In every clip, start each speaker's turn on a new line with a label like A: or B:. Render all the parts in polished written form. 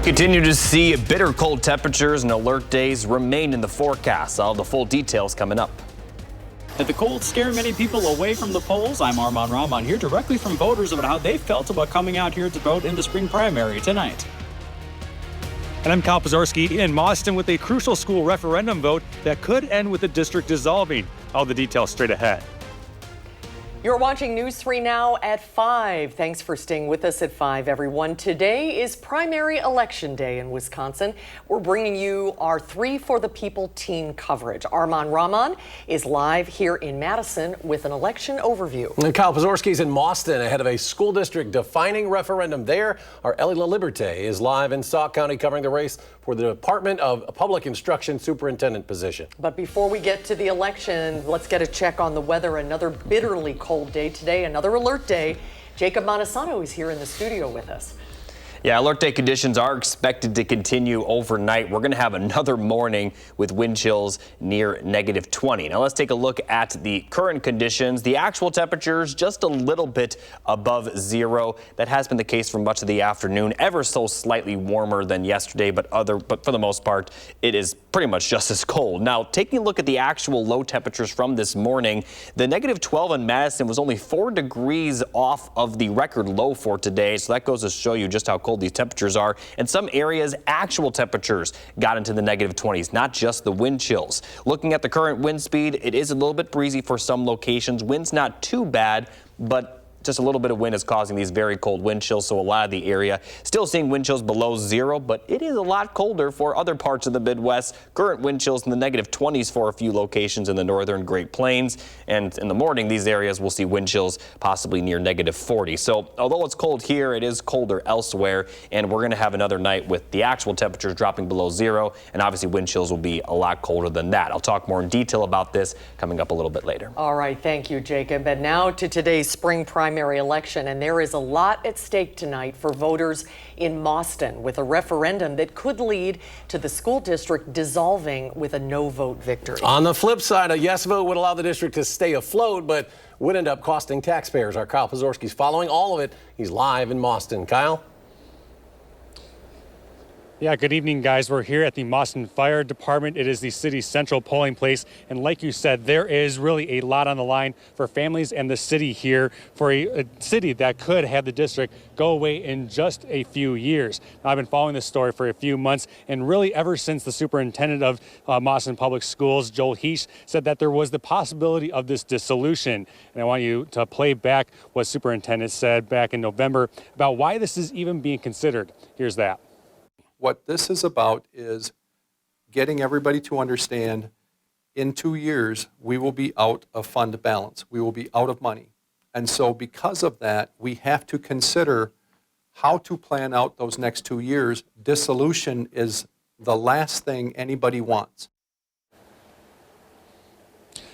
A: Continue to see bitter cold temperatures and alert days remain in the forecast. All the full details coming up.
B: Did the cold scare many people away from the polls? I'm Armand Rahman here directly from voters about how they felt about coming out here to vote in the spring primary tonight.
C: And I'm Kyle Pazorski in Madison with a crucial school referendum vote that could end with the district dissolving. All the details straight ahead.
D: You're watching News 3 now at 5. Thanks for staying with us at 5, everyone. Today is primary election day in Wisconsin. We're bringing you our 3 for the People team coverage. Armand Rahman is live here in Madison with an election overview.
E: And Kyle Pazorski's in Boston ahead of a school district defining referendum there. Our Ellie LaLiberte is live in Sauk County covering the race for the Department of Public Instruction Superintendent position.
D: But before we get to the election, let's get a check on the weather. Another bitterly cold day today, another alert day. Jacob Montesano is here in the studio with us.
A: Yeah, alert day conditions are expected to continue overnight. We're going to have another morning with wind chills near -20. Now let's take a look at the current conditions. The actual temperatures just a little bit above zero. That has been the case for much of the afternoon. Ever so slightly warmer than yesterday, but for the most part, it is pretty much just as cold. Now, taking a look at the actual low temperatures from this morning, the -12 in Madison was only 4 degrees off of the record low for today. So that goes to show you just how cold these temperatures are. In some areas, actual temperatures got into the -20s, not just the wind chills. Looking at the current wind speed, it is a little bit breezy for some locations. Wind's not too bad, but just a little bit of wind is causing these very cold wind chills, so a lot of the area still seeing wind chills below zero, but it is a lot colder for other parts of the Midwest. Current wind chills in the -20s for a few locations in the northern Great Plains, and in the morning these areas will see wind chills possibly near -40. So although it's cold here, it is colder elsewhere, and we're going to have another night with the actual temperatures dropping below zero, and obviously wind chills will be a lot colder than that. I'll talk more in detail about this coming up a little bit later.
D: All right, thank you, Jacob. And now to today's spring primary election, and there is a lot at stake tonight for voters in Boston with a referendum that could lead to the school district dissolving with a no-vote victory.
E: On the flip side, a yes vote would allow the district to stay afloat, but would end up costing taxpayers. Our Kyle Pazorski's following all of it. He's live in Boston. Kyle?
C: Yeah, good evening, guys. We're here at the Madison Fire Department. It is the city's central polling place. And like you said, there is really a lot on the line for families and the city here for a city that could have the district go away in just a few years. Now, I've been following this story for a few months, and really ever since the superintendent of Madison Public Schools, Joel Heesh, said that there was the possibility of this dissolution. And I want you to play back what superintendent said back in November about why this is even being considered. Here's that.
F: What this is about is getting everybody to understand in 2 years, we will be out of fund balance. We will be out of money. And so because of that, we have to consider how to plan out those next 2 years. Dissolution is the last thing anybody wants.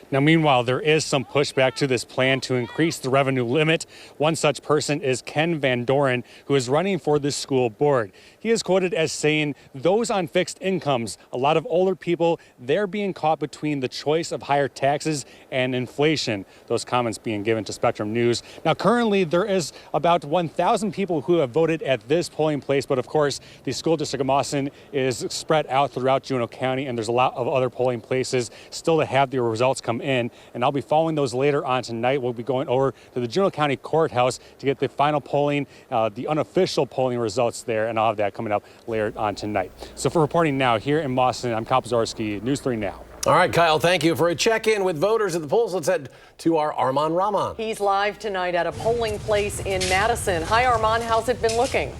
C: Now, meanwhile, there is some pushback to this plan to increase the revenue limit. One such person is Ken Van Doren, who is running for the school board. He is quoted as saying, those on fixed incomes, a lot of older people, they're being caught between the choice of higher taxes and inflation. Those comments being given to Spectrum News. Now, currently, there is about 1,000 people who have voted at this polling place. But of course, the school district of Madison is spread out throughout Juneau County, and there's a lot of other polling places still to have the results come in, and I'll be following those later on tonight. We'll be going over to the Juneau County Courthouse to get the final polling, the unofficial polling results there, and I'll have that coming up later on tonight. So for reporting now here in Boston, I'm Kyle Pazorski, News 3 Now.
E: All right, Kyle, thank you. For a check-in with voters at the polls, let's head to our Armand Rahman.
D: He's live tonight at a polling place in Madison. Hi, Armand. How's it been looking?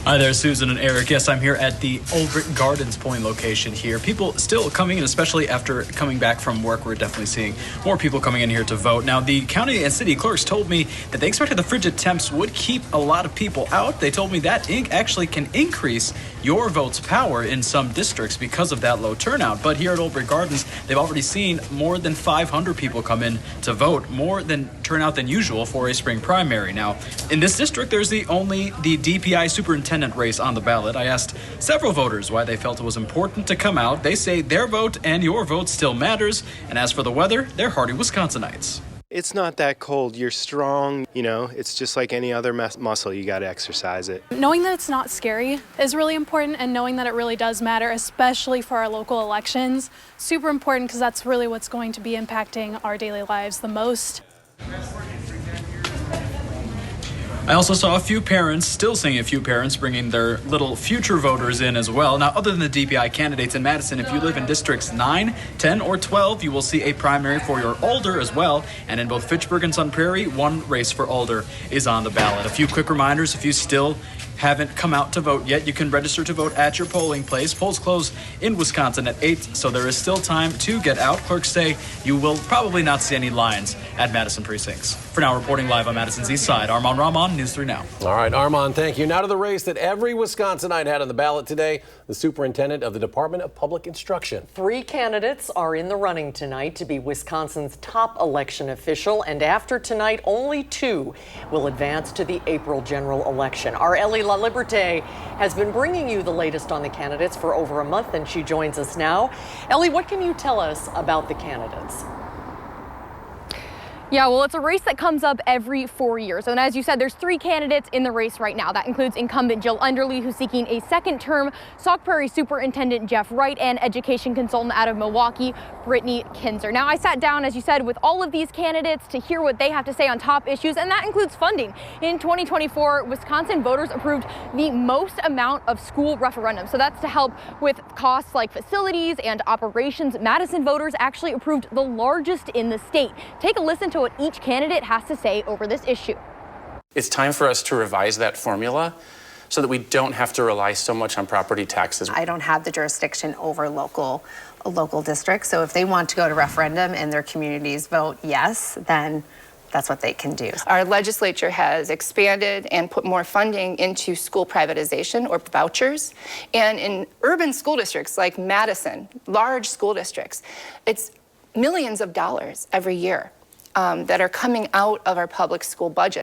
B: Hi there, Susan and Eric. Yes, I'm here at the Old Brick Gardens polling location here. People still coming in, especially after coming back from work. We're definitely seeing more people coming in here to vote. Now, the county and city clerks told me that they expected the frigid temps would keep a lot of people out. They told me that actually can increase your vote's power in some districts because of that low turnout. But here at Old Brick Gardens, they've already seen more than 500 people come in to vote, more than turnout than usual for a spring primary. Now, in this district, there's only the DPI superintendent race on the ballot. I asked several voters why they felt it was important to come out. They say their vote and your vote still matters. And as for the weather, they're hardy Wisconsinites.
G: It's not that cold. You're strong, you know, it's just like any other muscle. You got to exercise it.
H: Knowing that it's not scary is really important, and knowing that it really does matter, especially for our local elections. Super important, because that's really what's going to be impacting our daily lives the most.
B: I also saw a few parents, still seeing a few parents bringing their little future voters in as well. Now, other than the DPI candidates in Madison, if you live in districts 9, 10, or 12, you will see a primary for your Alder as well. And in both Fitchburg and Sun Prairie, one race for Alder is on the ballot. A few quick reminders: if you still haven't come out to vote yet, you can register to vote at your polling place. Polls close in Wisconsin at 8, so there is still time to get out. Clerks say you will probably not see any lines at Madison precincts. For now, reporting live on Madison's East Side, Armand Rahman, News 3 Now.
E: All right, Armand, thank you. Now to the race that every Wisconsinite had on the ballot today, the superintendent of the Department of Public Instruction.
D: 3 candidates are in the running tonight to be Wisconsin's top election official, and after tonight, only 2 will advance to the April general election. Our Ellie La Liberté has been bringing you the latest on the candidates for over a month, and she joins us now. Ellie, what can you tell us about the candidates?
I: Yeah, well, it's a race that comes up every 4 years. And as you said, there's 3 candidates in the race right now. That includes incumbent Jill Underly, who's seeking a second term, Sauk Prairie Superintendent Jeff Wright, and education consultant out of Milwaukee, Brittany Kinzer. Now, I sat down, as you said, with all of these candidates to hear what they have to say on top issues, and that includes funding. In 2024, Wisconsin voters approved the most amount of school referendums. So that's to help with costs like facilities and operations. Madison voters actually approved the largest in the state. Take a listen to what each candidate has to say over this issue.
J: It's time for us to revise that formula so that we don't have to rely so much on property taxes.
K: I don't have the jurisdiction over a local district, so if they want to go to referendum and their communities vote yes, then that's what they can do.
L: Our legislature has expanded and put more funding into school privatization or vouchers. And in urban school districts like Madison, large school districts, it's millions of dollars every year that are coming out of our public school budget.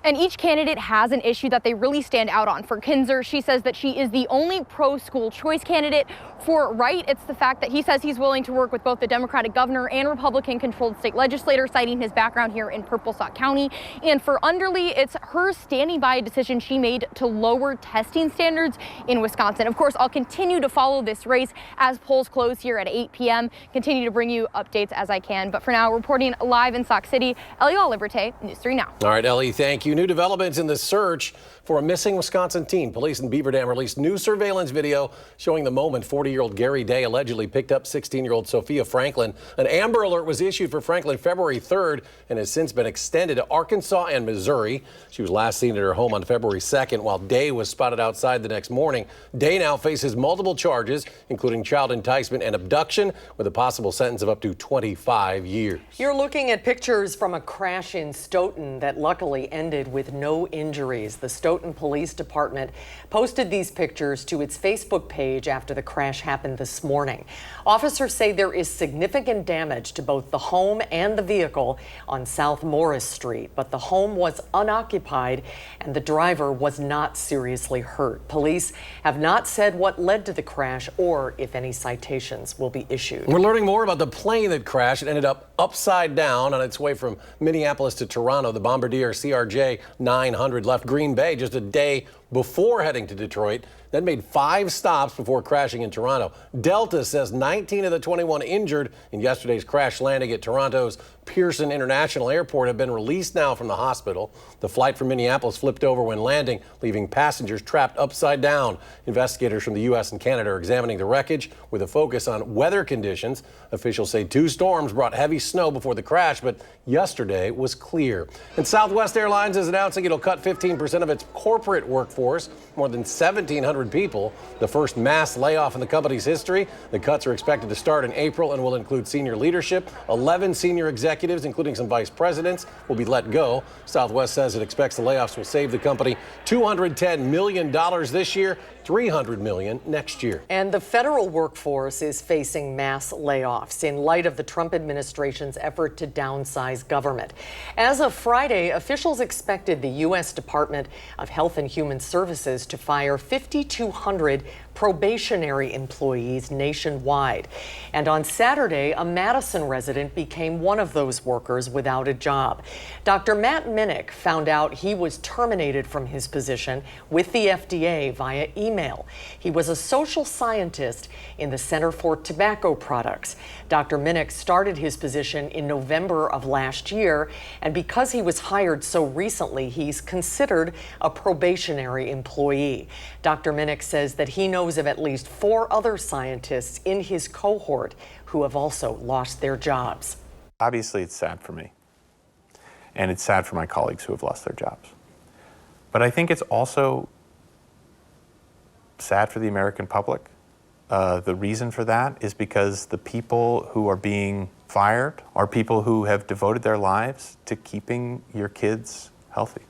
I: And each candidate has an issue that they really stand out on. For Kinzer, she says that she is the only pro-school choice candidate. For Wright, it's the fact that he says he's willing to work with both the Democratic governor and Republican-controlled state legislator, citing his background here in Purple Sauk County. And for Underly, it's her standing by a decision she made to lower testing standards in Wisconsin. Of course, I'll continue to follow this race as polls close here at 8 p.m. Continue to bring you updates as I can. But for now, reporting live in Sauk City, Ellie La Liberté, News 3 Now.
E: All right, Ellie, thank you. New developments in the search for a missing Wisconsin teen. Police in Beaver Dam released new surveillance video showing the moment 40-year-old Gary Day allegedly picked up 16-year-old Sophia Franklin. An Amber Alert was issued for Franklin February 3rd and has since been extended to Arkansas and Missouri. She was last seen at her home on February 2nd, while Day was spotted outside the next morning. Day now faces multiple charges, including child enticement and abduction, with a possible sentence of up to 25 years.
D: You're looking at pictures from a crash in Stoughton that luckily ended with no injuries. The Stoughton Police Department posted these pictures to its Facebook page after the crash happened this morning. Officers say there is significant damage to both the home and the vehicle on South Morris Street, but the home was unoccupied and the driver was not seriously hurt. Police have not said what led to the crash or if any citations will be issued.
E: We're learning more about the plane that crashed. It ended up upside down on its way from Minneapolis to Toronto. The Bombardier CRJ 900 left Green Bay just a day before heading to Detroit, then made 5 stops before crashing in Toronto. Delta says 19 of the 21 injured in yesterday's crash landing at Toronto's Pearson International Airport have been released now from the hospital. The flight from Minneapolis flipped over when landing, leaving passengers trapped upside down. Investigators from the U.S. and Canada are examining the wreckage with a focus on weather conditions. Officials say 2 storms brought heavy snow before the crash, but yesterday was clear. And Southwest Airlines is announcing it'll cut 15% of its corporate workforce, more than 1,700 people, the first mass layoff in the company's history. The cuts are expected to start in April and will include senior leadership. 11 senior executives, including some vice presidents, will be let go. Southwest says it expects the layoffs will save the company $210 million this year, $300 million next year.
D: And the federal workforce is facing mass layoffs in light of the Trump administration's effort to downsize government. As of Friday, officials expected the U.S. Department of Health and Human Services to fire 5,200 probationary employees nationwide. And on Saturday, a Madison resident became one of those workers without a job. Dr. Matt Minnick found out he was terminated from his position with the FDA via email. He was a social scientist in the Center for Tobacco Products. Dr. Minnick started his position in November of last year, and because he was hired so recently, he's considered a probationary employee. Dr. Minnick says that he knows of at least 4 other scientists in his cohort who have also lost their jobs.
M: Obviously, it's sad for me, and it's sad for my colleagues who have lost their jobs. But I think it's also sad for the American public. The reason for that is because the people who are being fired are people who have devoted their lives to keeping your kids healthy.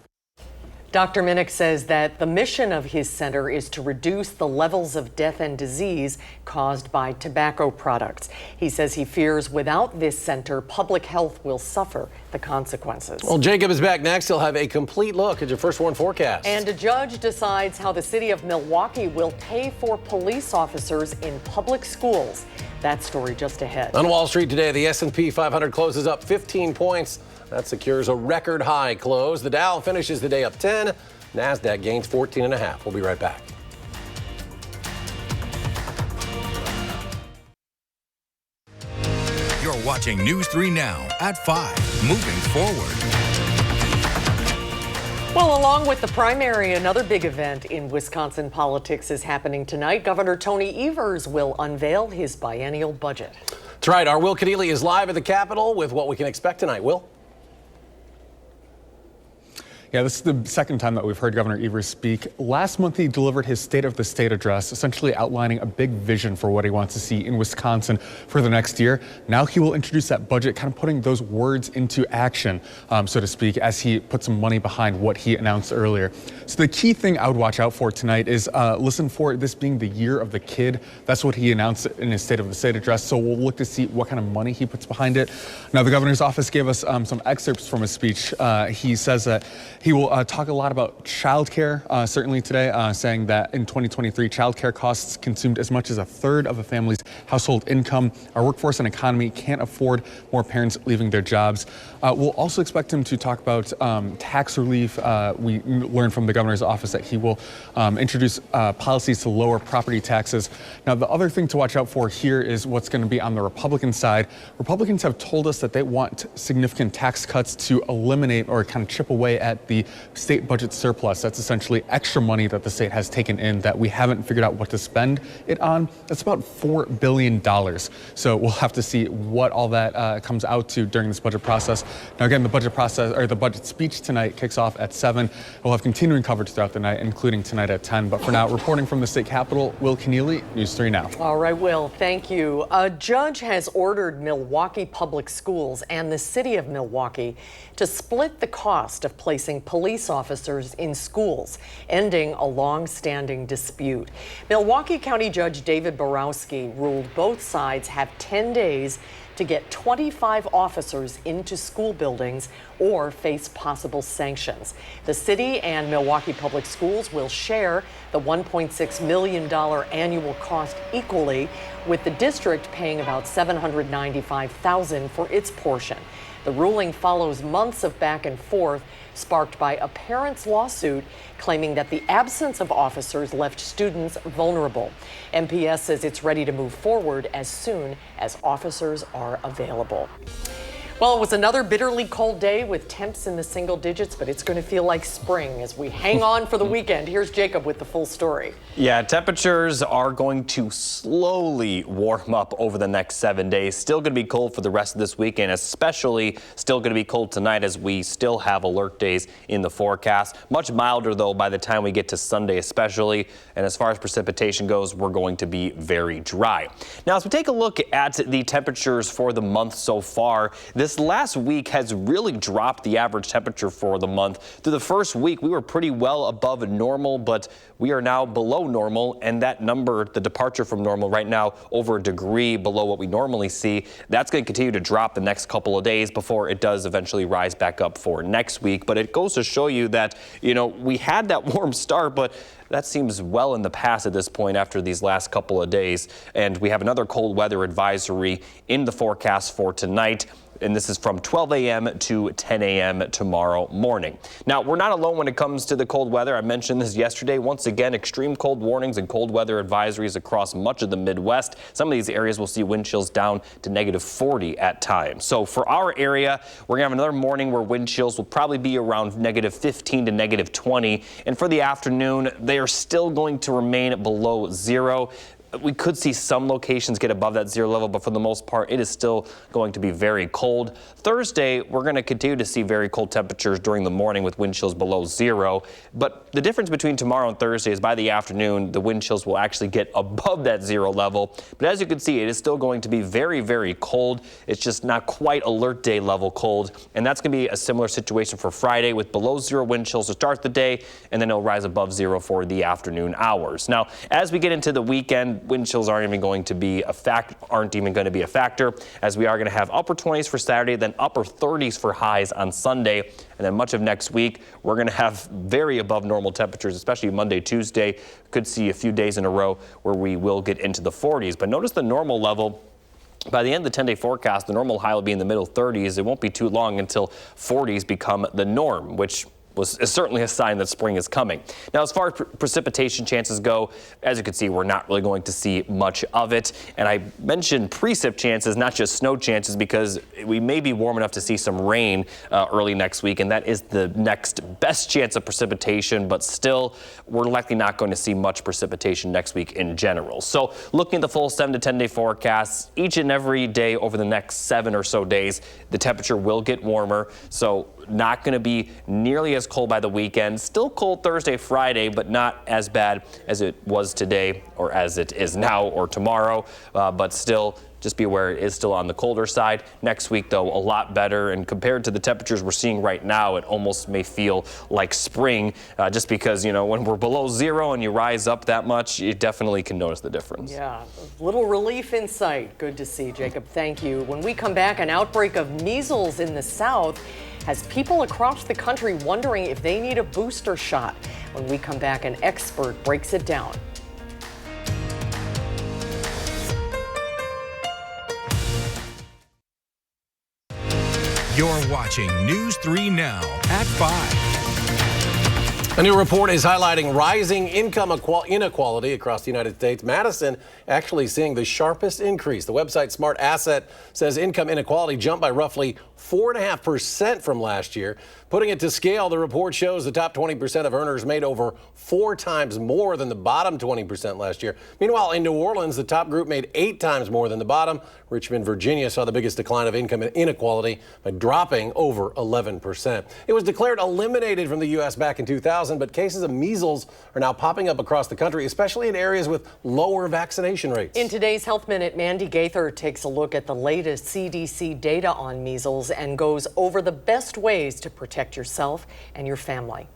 D: Dr. Minnick says that the mission of his center is to reduce the levels of death and disease caused by tobacco products. He says he fears without this center, public health will suffer the consequences.
E: Well, Jacob is back next. He'll have a complete look at your first warn forecast.
D: And a judge decides how the city of Milwaukee will pay for police officers in public schools. That story just ahead.
E: On Wall Street today, the S&P 500 closes up 15 points. That secures a record high close. The Dow finishes the day up 10. NASDAQ gains 14.5. We'll be right back.
N: You're watching News 3 Now at 5. Moving forward.
D: Well, along with the primary, another big event in Wisconsin politics is happening tonight. Governor Tony Evers will unveil his biennial budget.
E: That's right. Our Will Keneally is live at the Capitol with what we can expect tonight. Will?
C: Yeah, this is the second time that we've heard Governor Evers speak. Last month, he delivered his State of the State address, essentially outlining a big vision for what he wants to see in Wisconsin for the next year. Now he will introduce that budget, kind of putting those words into action, so to speak, as he puts some money behind what he announced earlier. So the key thing I would watch out for tonight is listen for this being the year of the kid. That's what he announced in his State of the State address. So we'll look to see what kind of money he puts behind it. Now, the governor's office gave us some excerpts from his speech. He says that he will talk a lot about childcare, certainly today, saying that in 2023, childcare costs consumed as much as a third of a family's household income. Our workforce and economy can't afford more parents leaving their jobs. We'll also expect him to talk about tax relief. We learned from the governor's office that he will introduce policies to lower property taxes. Now, the other thing to watch out for here is what's going to be on the Republican side. Republicans have told us that they want significant tax cuts to eliminate or kind of chip away at the state budget surplus. That's essentially extra money that the state has taken in that we haven't figured out what to spend it on. That's about $4 billion. So we'll have to see what all that comes out to during this budget process. Now, again, the budget process or the budget speech tonight kicks off at 7. We'll have continuing coverage throughout the night, including tonight at 10. But for now, reporting from the state capitol, Will Keneally, News 3 Now.
D: All right, Will, thank you. A judge has ordered Milwaukee Public Schools and the city of Milwaukee to split the cost of placing police officers in schools, ending a long-standing dispute. Milwaukee County Judge David Borowski ruled both sides have 10 days to get 25 officers into school buildings or face possible sanctions. The city and Milwaukee Public Schools will share the $1.6 million annual cost equally, with the district paying about $795,000 for its portion. The ruling follows months of back and forth sparked by a parent's lawsuit claiming that the absence of officers left students vulnerable. MPS says it's ready to move forward as soon as officers are available. Well, it was another bitterly cold day with temps in the single digits, but it's going to feel like spring as we hang on for the weekend. Here's Jacob with the full story.
A: Yeah, temperatures are going to slowly warm up over the next 7 days. Still going to be cold for the rest of this weekend, especially still going to be cold tonight as we still have alert days in the forecast. Much milder, though, by the time we get to Sunday especially. And as far as precipitation goes, we're going to be very dry. Now, as we take a look at the temperatures for the month so far, this this last week has really dropped the average temperature for the month. Through the first week, we were pretty well above normal, but we are now below normal, and that number, the departure from normal right now, over a degree below what we normally see, that's going to continue to drop the next couple of days before it does eventually rise back up for next week. But it goes to show you that, we had that warm start, but that seems well in the past at this point after these last couple of days. And we have another cold weather advisory in the forecast for tonight. And this is from 12 a.m. to 10 a.m. tomorrow morning. Now, we're not alone when it comes to the cold weather. I mentioned this yesterday. Once again, extreme cold warnings and cold weather advisories across much of the Midwest. Some of these areas will see wind chills down to -40 at times. So for our area, we're going to have another morning where wind chills will probably be around -15 to -20. And for the afternoon, they are still going to remain below zero. We could see some locations get above that zero level, but for the most part, it is still going to be very cold. Thursday, we're going to continue to see very cold temperatures during the morning with wind chills below zero. But the difference between tomorrow and Thursday is by the afternoon, the wind chills will actually get above that zero level. But as you can see, it is still going to be very, very cold. It's just not quite alert day level cold. And that's going to be a similar situation for Friday with below zero wind chills to start the day, and then it'll rise above zero for the afternoon hours. Now, as we get into the weekend, wind chills aren't even going to be a factor, as we are going to have upper 20s for Saturday, then upper 30s for highs on Sunday, and then much of next week we're going to have very above normal temperatures, especially Monday, Tuesday. Could see a few days in a row where we will get into the 40s, but notice the normal level. By the end of the 10-day forecast, the normal high will be in the middle 30s. It won't be too long until 40s become the norm, which is certainly a sign that spring is coming. Now, as far as precipitation chances go, as you can see, we're not really going to see much of it. And I mentioned precip chances, not just snow chances, because we may be warm enough to see some rain early next week, and that is the next best chance of precipitation. But still, we're likely not going to see much precipitation next week in general. So looking at the full 7 to 10-day forecasts, each and every day over the next 7 or so days, the temperature will get warmer. So not going to be nearly as cold by the weekend. Still cold Thursday, Friday, but not as bad as it was today or as it is now or tomorrow. But still, just be aware it is still on the colder side. Next week, though, a lot better. And compared to the temperatures we're seeing right now, it almost may feel like spring just because, when we're below zero and you rise up that much, you definitely can notice the difference.
D: Yeah, a little relief in sight. Good to see, Jacob. Thank you. When we come back, an outbreak of measles in the South has people across the country wondering if they need a booster shot. When we come back, an expert breaks it down.
N: You're watching News 3 Now at 5.
E: A new report is highlighting rising income inequality across the United States. Madison actually seeing the sharpest increase. The website Smart Asset says income inequality jumped by roughly 4.5% from last year. Putting it to scale, the report shows the top 20% of earners made over 4 times more than the bottom 20% last year. Meanwhile, in New Orleans, the top group made 8 times more than the bottom. Richmond, Virginia saw the biggest decline of income inequality by dropping over 11%. It was declared eliminated from the U.S. back in 2000, but cases of measles are now popping up across the country, especially in areas with lower vaccination rates.
D: In today's Health Minute, Mandy Gaither takes a look at the latest CDC data on measles and goes over the best ways to protect yourself and your family.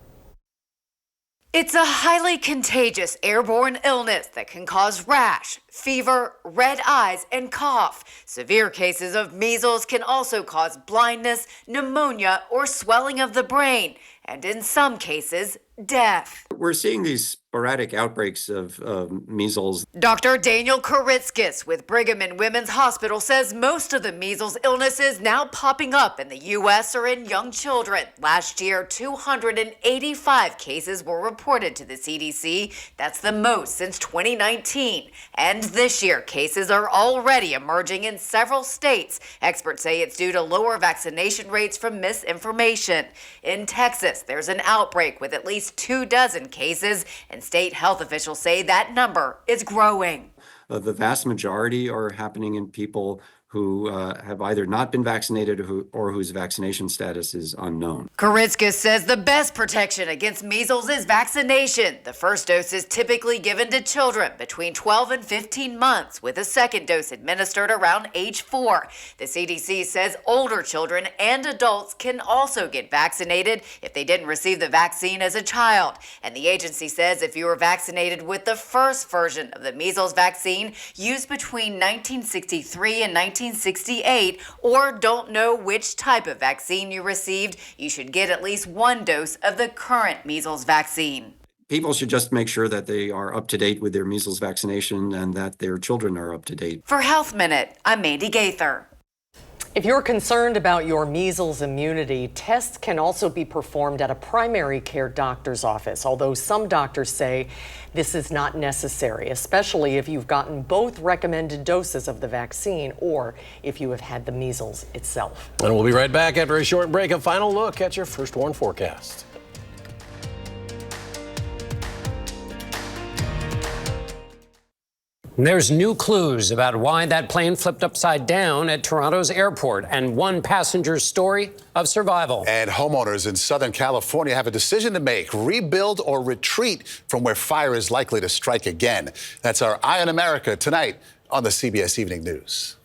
O: It's a highly contagious airborne illness that can cause rash, fever, red eyes, and cough. Severe cases of measles can also cause blindness, pneumonia, or swelling of the brain, and in some cases, death.
P: We're seeing these sporadic outbreaks of measles.
O: Dr. Daniel Koritzkis with Brigham and Women's Hospital says most of the measles illnesses now popping up in the U.S. are in young children. Last year, 285 cases were reported to the CDC. That's the most since 2019. And this year, cases are already emerging in several states. Experts say it's due to lower vaccination rates from misinformation. In Texas, there's an outbreak with at least 24 cases, and state health officials say that number is growing.
P: The vast majority are happening in people who have either not been vaccinated or whose vaccination status is unknown.
O: Koritzkis says the best protection against measles is vaccination. The first dose is typically given to children between 12 and 15 months, with a second dose administered around age 4. The CDC says older children and adults can also get vaccinated if they didn't receive the vaccine as a child. And the agency says if you were vaccinated with the first version of the measles vaccine used between 1963 and 1968, or don't know which type of vaccine you received, you should get at least one dose of the current measles vaccine.
P: People should just make sure that they are up to date with their measles vaccination and that their children are up to date.
O: For Health Minute, I'm Mandy Gaither.
D: If you're concerned about your measles immunity, tests can also be performed at a primary care doctor's office, although some doctors say this is not necessary, especially if you've gotten both recommended doses of the vaccine or if you have had the measles itself.
E: And we'll be right back after a short break. A final look at your First Warn forecast.
Q: There's new clues about why that plane flipped upside down at Toronto's airport, and one passenger's story of survival.
R: And homeowners in Southern California have a decision to make: rebuild or retreat from where fire is likely to strike again. That's our Eye on America tonight on the CBS Evening News.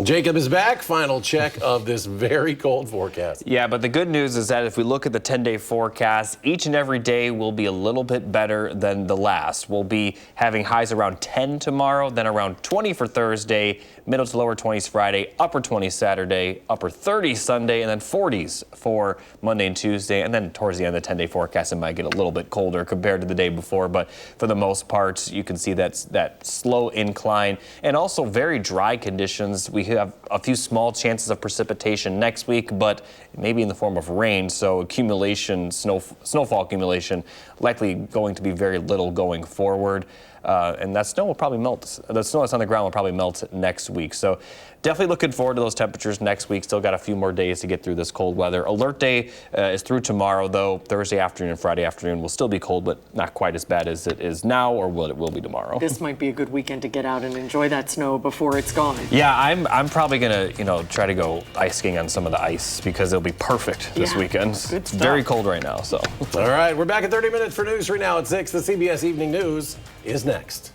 E: Jacob is back. Final check of this very cold forecast.
A: Yeah, but the good news is that if we look at the 10-day forecast, each and every day will be a little bit better than the last. We'll be having highs around 10 tomorrow, then around 20 for Thursday, middle to lower 20s Friday, upper 20s Saturday, upper 30s Sunday, and then 40s for Monday and Tuesday. And then towards the end of the 10-day forecast, it might get a little bit colder compared to the day before. But for the most part, you can see that slow incline and also very dry conditions. We have a few small chances of precipitation next week, but maybe in the form of rain. So accumulation, snowfall accumulation, likely going to be very little going forward. And that snow will probably melt. The snow that's on the ground will probably melt next week. So definitely looking forward to those temperatures next week. Still got a few more days to get through this cold weather. Alert day is through tomorrow, though. Thursday afternoon and Friday afternoon will still be cold, but not quite as bad as it is now or what it will be tomorrow.
D: This might be a good weekend to get out and enjoy that snow before it's gone.
A: Yeah, I'm probably gonna try to go ice skiing on some of the ice because it'll be perfect this weekend.
D: Good stuff.
A: Very cold right now. So.
E: All right, we're back in 30 minutes for News 3 now at 6. The CBS Evening News is next.